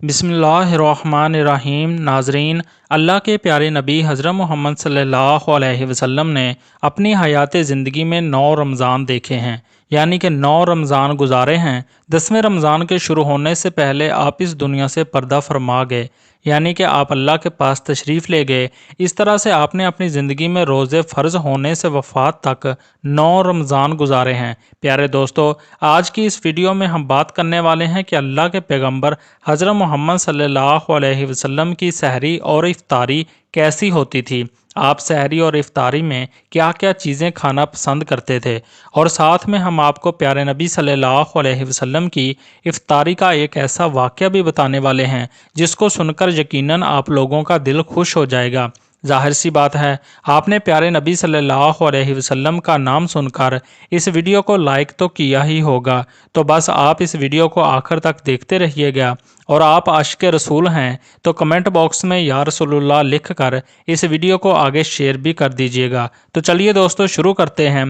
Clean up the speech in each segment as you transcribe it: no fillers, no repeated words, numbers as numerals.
बिस्मिल्लाहिर्रहमानिर्रहीम। नाजरीन, अल्लाह के प्यारे नबी हज़रत मोहम्मद सल्लल्लाहु अलैहि वसल्लम ने अपनी हयात ज़िंदगी में 9 रमज़ान देखे हैं, यानी कि 9 रमज़ान गुजारे हैं। 10वें रमज़ान के शुरू होने से पहले आप इस दुनिया से पर्दा फरमा गए, यानी कि आप अल्लाह के पास तशरीफ़ ले गए। इस तरह से आपने अपनी ज़िंदगी में रोज़े फ़र्ज़ होने से वफ़ात तक 9 रमज़ान गुजारे हैं। प्यारे दोस्तों, आज की इस वीडियो में हम बात करने वाले हैं कि अल्लाह के पैगंबर हज़रत मोहम्मद सल्लल्लाहु अलैहि वसल्लम की सहरी और इफ्तारी कैसी होती थी। आप सहरी और इफ्तारी में क्या क्या चीज़ें खाना पसंद करते थे, और साथ में हम आपको प्यारे नबी सल्लल्लाहु अलैहि वसल्लम की इफ्तारी का एक ऐसा वाक़या भी बताने वाले हैं जिसको सुनकर यकीनन आप लोगों का दिल खुश हो जाएगा। जाहिर सी बात है, आपने प्यारे नबी सल्लल्लाहु अलैहि वसल्लम का नाम सुनकर इस वीडियो को लाइक तो किया ही होगा। तो बस आप इस वीडियो को आखिर तक देखते रहिएगा, और आप आशिक रसूल हैं तो कमेंट बॉक्स में या रसूलुल्लाह लिख कर इस वीडियो को आगे शेयर भी कर दीजिएगा। तो चलिए दोस्तों, शुरू करते हैं।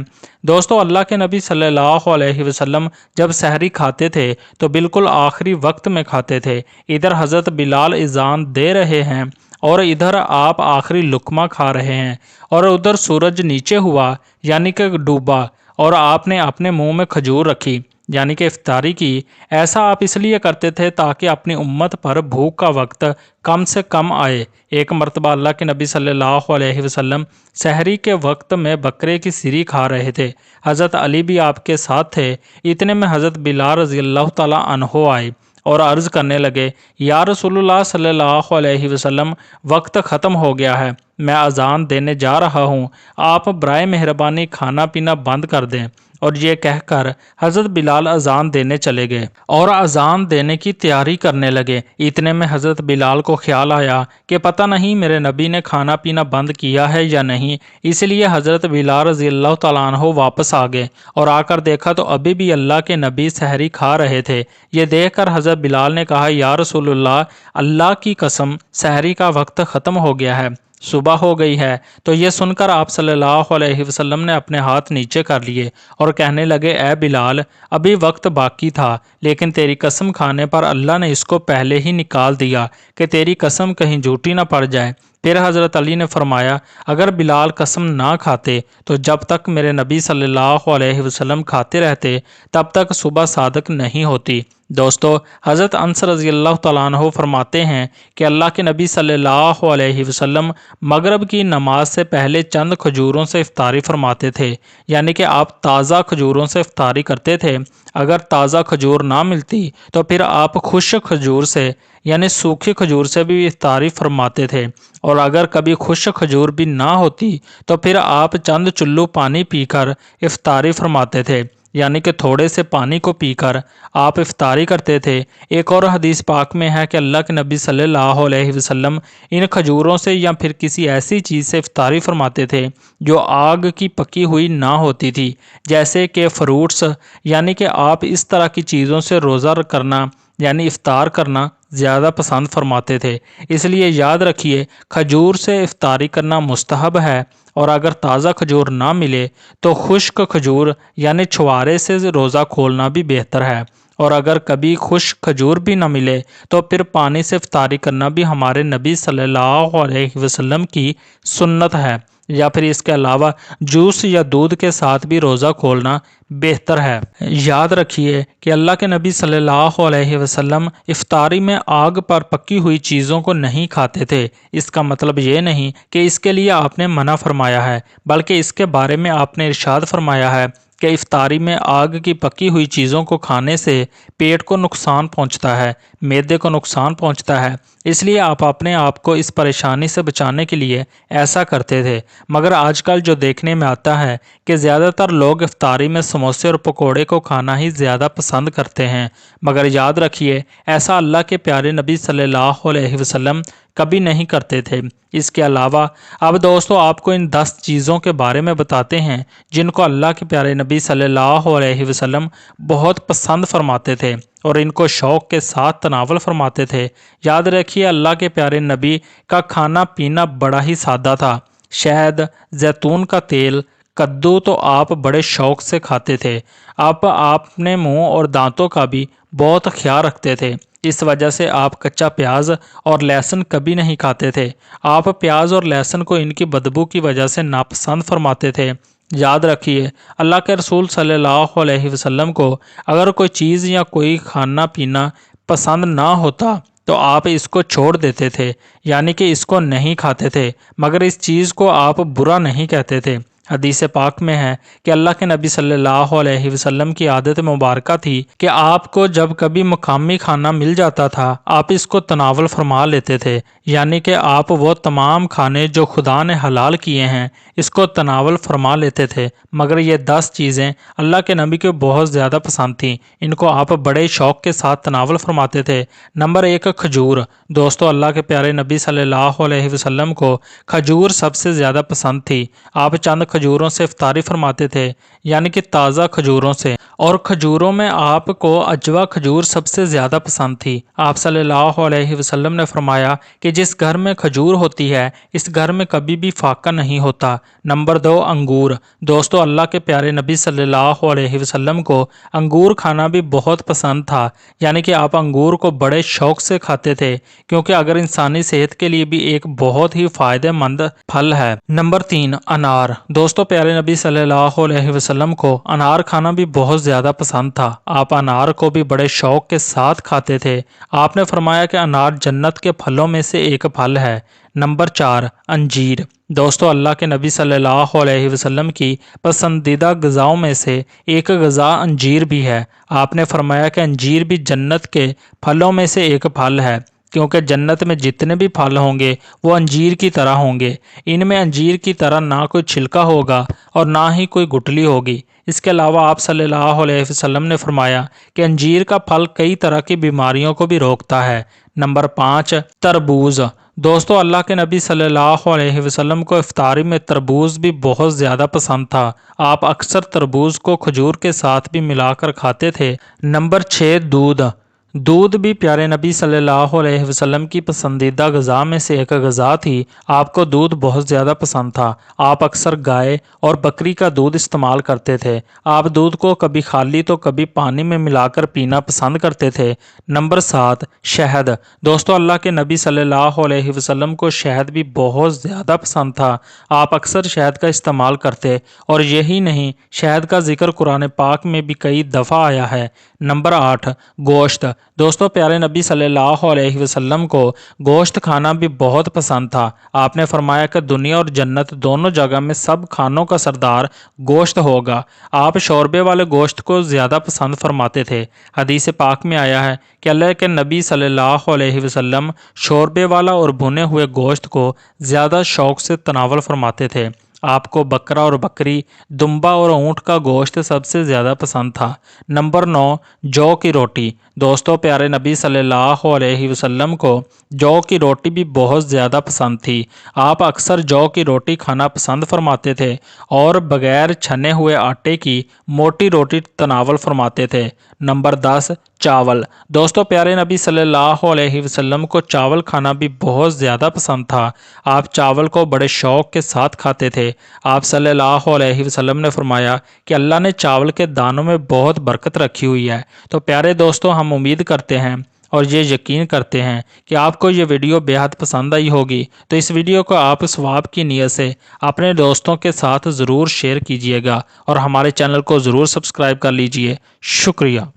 दोस्तों, अल्लाह के नबी सल्लल्लाहु अलैहि वसल्लम जब सहरी खाते थे तो बिल्कुल आखिरी वक्त में खाते थे। इधर हज़रत बिलाल इज़ान दे रहे हैं और इधर आप आखिरी लुकमा खा रहे हैं, और उधर सूरज नीचे हुआ यानी कि डूबा, और आपने अपने मुंह में खजूर रखी यानी कि इफ्तारी की। ऐसा आप इसलिए करते थे ताकि अपनी उम्मत पर भूख का वक्त कम से कम आए। एक मरतबा अल्लाह के नबी सल्लल्लाहु अलैहि वसल्लम सहरी के वक्त में बकरे की सिरी खा रहे थे। हज़रत अली भी आपके साथ थे। इतने में हज़रत बिलाल रज़ी अल्लाह तआला अन्हो आए और अर्ज़ करने लगे, या रसूलुल्लाह सल्लल्लाहु अलैहि वसल्लम, वक्त ख़त्म हो गया है, मैं अज़ान देने जा रहा हूँ, आप बराए मेहरबानी खाना पीना बंद कर दें। और ये कहकर हज़रत बिलाल अज़ान देने चले गए और अज़ान देने की तैयारी करने लगे। इतने में हज़रत बिलाल को ख्याल आया कि पता नहीं मेरे नबी ने खाना पीना बंद किया है या नहीं, इसलिए हज़रत बिलाल रज़ी अल्लाह तआला अन्हु वापस आ गए और आकर देखा तो अभी भी अल्लाह के नबी सहरी खा रहे थे। ये देखकर हज़रत बिलाल ने कहा, या रसूलुल्लाह, अल्लाह की कसम, सहरी का वक्त ख़त्म हो गया है, सुबह हो गई है। तो ये सुनकर आप सल्लल्लाहु अलैहि वसल्लम ने अपने हाथ नीचे कर लिए और कहने लगे, ए बिलाल, अभी वक्त बाकी था, लेकिन तेरी कसम खाने पर अल्लाह ने इसको पहले ही निकाल दिया कि तेरी कसम कहीं झूठी ना पड़ जाए। फिर हज़रत अली ने फरमाया, अगर बिलाल कसम ना खाते तो जब तक मेरे नबी सल्लल्लाहु अलैहि वसल्लम खाते रहते तब तक सुबह सादक नहीं होती। दोस्तों, हज़रत अनस रज़ी अल्लाह तआला अन्हु फरमाते हैं कि अल्लाह के नबी सल्लल्लाहु अलैहि वसल्लम मगरब की नमाज से पहले चंद खजूरों से इफ्तारी फरमाते थे, यानी कि आप ताज़ा खजूरों से इफ्तारी करते थे। अगर ताज़ा खजूर ना मिलती तो फिर आप खुश्क खजूर से यानी सूखी खजूर से भी इफ्तारी फरमाते थे, और अगर कभी खुश्क खजूर भी ना होती तो फिर आप चंद चुल्लू पानी पीकर इफ्तारी फरमाते थे, यानी कि थोड़े से पानी को पीकर आप इफ्तारी करते थे। एक और हदीस पाक में है कि अल्लाह के नबी सल्लल्लाहु अलैहि वसल्लम इन खजूरों से या फिर किसी ऐसी चीज़ से इफ्तारी फरमाते थे जो आग की पकी हुई ना होती थी, जैसे कि फ्रूट्स, यानी कि आप इस तरह की चीज़ों से रोज़ा करना यानी इफ्तार करना ज़्यादा पसंद फरमाते थे। इसलिए याद रखिए, खजूर से इफ्तारी करना मुस्तहब है, और अगर ताज़ा खजूर ना मिले तो खुश्क खजूर यानी छुआरे से रोज़ा खोलना भी बेहतर है, और अगर कभी खुश्क खजूर भी ना मिले तो फिर पानी से इफ्तारी करना भी हमारे नबी सल्लल्लाहु अलैहि वसल्लम की सुन्नत है, या फिर इसके अलावा जूस या दूध के साथ भी रोज़ा खोलना बेहतर है। याद रखिए कि अल्लाह के नबी सल्लल्लाहु अलैहि वसल्लम इफ्तारी में आग पर पकी हुई चीज़ों को नहीं खाते थे। इसका मतलब ये नहीं कि इसके लिए आपने मना फरमाया है, बल्कि इसके बारे में आपने इरशाद फरमाया है कि इफ्तारी में आग की पकी हुई चीज़ों को खाने से पेट को नुकसान पहुंचता है, मैदे को नुकसान पहुंचता है, इसलिए आप अपने आप को इस परेशानी से बचाने के लिए ऐसा करते थे। मगर आजकल जो देखने में आता है कि ज़्यादातर लोग इफ्तारी में समोसे और पकोड़े को खाना ही ज़्यादा पसंद करते हैं। मगर याद रखिए, ऐसा अल्लाह के प्यारे नबी सल्लल्लाहु अलैहि वसल्लम कभी नहीं करते थे। इसके अलावा अब दोस्तों, आपको इन 10 चीज़ों के बारे में बताते हैं जिनको अल्लाह के प्यारे नबी सल्लल्लाहु अलैहि वसल्लम बहुत पसंद फरमाते थे और इनको शौक़ के साथ तनावल फरमाते थे। याद रखिए, अल्लाह के प्यारे नबी का खाना पीना बड़ा ही सादा था। शहद, जैतून का तेल, कद्दू तो आप बड़े शौक से खाते थे। आप अपने मुंह और दांतों का भी बहुत ख्याल रखते थे। इस वजह से आप कच्चा प्याज और लहसुन कभी नहीं खाते थे। आप प्याज और लहसुन को इनकी बदबू की वजह से नापसंद फरमाते थे। याद रखिए, अल्लाह के रसूल सल्लल्लाहु अलैहि वसल्लम को अगर कोई चीज़ या कोई खाना पीना पसंद ना होता तो आप इसको छोड़ देते थे, यानी कि इसको नहीं खाते थे, मगर इस चीज़ को आप बुरा नहीं कहते थे। हदीस पाक में है कि अल्लाह के नबी सल्लल्लाहु अलैहि वसल्लम की आदत मुबारक थी कि आपको जब कभी मकामी खाना मिल जाता था आप इसको तनावल फरमा लेते थे, यानी कि आप वो तमाम खाने जो खुदा ने हलाल किए हैं इसको तनावल फरमा लेते थे। मगर ये 10 चीज़ें अल्लाह के नबी को बहुत ज़्यादा पसंद थीं, इनको आप बड़े शौक़ के साथ तनावल फरमाते थे। नंबर 1, खजूर। दोस्तों, अल्लाह के प्यारे नबी सल्लल्लाहु अलैहि वसल्लम को खजूर सबसे ज़्यादा पसंद थी। आप चंद खजूरों से इफ्तारी फरमाते थे, यानी कि ताज़ा खजूरों से, और खजूरों में आपको अजवा खजूर सबसे ज़्यादा पसंद थी। आप सल्लल्लाहु अलैहि वसल्लम ने फरमाया कि जिस घर में खजूर होती है इस घर में कभी भी फाका नहीं होता। नंबर 2, अंगूर। दोस्तों, अल्लाह के प्यारे नबी सल्लल्लाहु अलैहि वसल्लम को अंगूर खाना भी बहुत पसंद था, यानी कि आप अंगूर को बड़े शौक से खाते थे, क्योंकि अगर इंसानी सेहत के लिए भी एक बहुत ही फ़ायदेमंद फल है। नंबर 3, अनार। दोस्तों, प्यारे नबी सल्लल्लाहु अलैहि वसल्लम को अनार खाना भी बहुत ज़्यादा पसंद था। आप अनार को भी बड़े शौक के साथ खाते थे। आपने फरमाया कि अनार जन्नत के फलों में से एक फल है। नंबर 4, अंजीर। दोस्तों, अल्लाह के नबी सल्लल्लाहु अलैहि वसल्लम की पसंदीदा ग़िज़ाओं में से एक ग़िज़ा अंजीर भी है। आपने फरमाया कि अंजीर भी जन्नत के फलों में से एक फल है, क्योंकि जन्नत में जितने भी फल होंगे वो अंजीर की तरह होंगे। इनमें अंजीर की तरह ना कोई छिलका होगा और ना ही कोई गुठली होगी। इसके अलावा आप सल्लल्लाहु अलैहि वसल्लम ने फरमाया कि अंजीर का फल कई तरह की बीमारियों को भी रोकता है। नंबर 5, तरबूज। दोस्तों, अल्लाह के नबी सल्लल्लाहु अलैहि वसल्लम को इफ्तारी में तरबूज भी बहुत ज़्यादा पसंद था। आप अक्सर तरबूज को खजूर के साथ भी मिलाकर खाते थे। नंबर 6, दूध। दूध भी प्यारे नबी सल्लल्लाहु अलैहि वसल्लम की पसंदीदा ग़िज़ा में से एक ग़िज़ा थी। आपको दूध बहुत ज़्यादा पसंद था। आप अक्सर गाय और बकरी का दूध इस्तेमाल करते थे। आप दूध को कभी खाली तो कभी पानी में मिलाकर पीना पसंद करते थे। नंबर 7, शहद। दोस्तों, अल्लाह के नबी सल्लल्लाहु अलैहि वसल्लम को शहद भी बहुत ज़्यादा पसंद था। आप अक्सर शहद का इस्तेमाल करते, और यही नहीं, शहद का जिक्र कुरान पाक में भी कई दफ़ा आया है। नंबर 8, गोश्त। दोस्तों, प्यारे नबी सल्लल्लाहु अलैहि वसल्लम को गोश्त खाना भी बहुत पसंद था। आपने फरमाया कि दुनिया और जन्नत दोनों जगह में सब खानों का सरदार गोश्त होगा। आप शोरबे वाले गोश्त को ज़्यादा पसंद फरमाते थे। हदीस पाक में आया है कि अल्लाह के नबी सल्लल्लाहु अलैहि वसल्लम शोरबे वाला और भुने हुए गोश्त को ज़्यादा शौक से तनावल फरमाते थे। आपको बकरा और बकरी, दुम्बा और ऊँट का गोश्त सबसे ज़्यादा पसंद था। नंबर 9, जौ की रोटी। दोस्तों, प्यारे नबी सल्लल्लाहु अलैहि वसल्लम को जौ की रोटी भी बहुत ज़्यादा पसंद थी। आप अक्सर जौ की रोटी खाना पसंद फरमाते थे और बग़ैर छने हुए आटे की मोटी रोटी तनावल फरमाते थे। नंबर 10, चावल। दोस्तों, प्यारे नबी सल्लल्लाहु अलैहि वसल्लम को चावल खाना भी बहुत ज़्यादा पसंद था। आप चावल को बड़े शौक़ के साथ खाते थे। आप सल्लल्लाहु अलैहि वसल्लम ने फरमाया कि अल्लाह ने चावल के दानों में बहुत बरकत रखी हुई है। तो प्यारे दोस्तों, हम उम्मीद करते हैं और ये यकीन करते हैं कि आपको ये वीडियो बेहद पसंद आई होगी। तो इस वीडियो को आप सवाब की नीयत से अपने दोस्तों के साथ ज़रूर शेयर कीजिएगा और हमारे चैनल को ज़रूर सब्सक्राइब कर लीजिए। शुक्रिया।